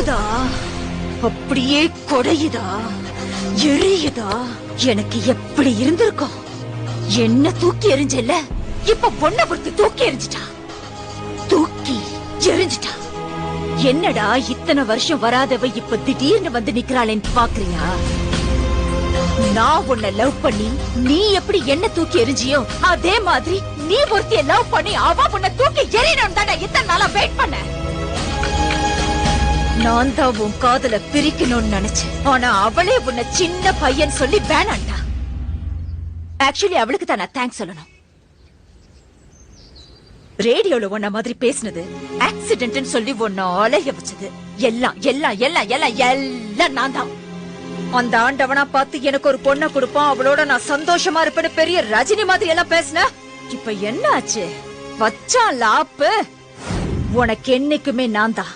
கொளுத்துதா, அப்படியே கொடையுதா, எரியுதா. எனக்கு எப்படி இருந்திருக்கும்? என்ன தூக்கி எறிஞ்சல, இப்ப பொண்ணை பொறுத்து தூக்கி எறிஞ்சிட்டா, தூக்கி எறிஞ்சிட்டா. என்னடா இத்தனை வருஷம் வராதவ இப்ப திடீர்னு வந்து நிக்கிறாளேன்னு பாக்குறியா? நான் உன்னை லவ் பண்ணி நீ எப்படி என்ன தூக்கி எறிஞ்சியோ அதே மாதிரி நீ ஒருத்திய லவ் பண்ணி அவ உன்னை தூக்கி எறியணும் தானே இத்தனை நாளா வெயிட் பண்ண. நான் தான் உன் காதல பிரிக்கணும்னு நினைச்சேன். ஆனா அவளே உன்னை சின்ன பையன் சொல்லி வேணாண்டா. ஆக்சுவலி அவளுக்கு தான் நான் தேங்க்ஸ் சொல்லணும். ரேடியோல உன்ன மாதிரி பேசினது, ஆக்சிடென்ட் சொல்லி உன்ன அலைய வச்சது எல்லாம் எல்லாம் எல்லாம் எல்லாம் எல்லாம் நான் தான். அந்த ஆண்டவனா பார்த்து எனக்கு ஒரு பொண்ணை கொடுப்பான், அவளோட நான் சந்தோஷமா இருப்பேன்னு பெரிய ரஜினி மாதிரி எல்லாம் பேசின. இப்ப என்ன ஆச்சு? வச்சான் லாப்பு. உனக்கு என்னைக்குமே நான் தான்.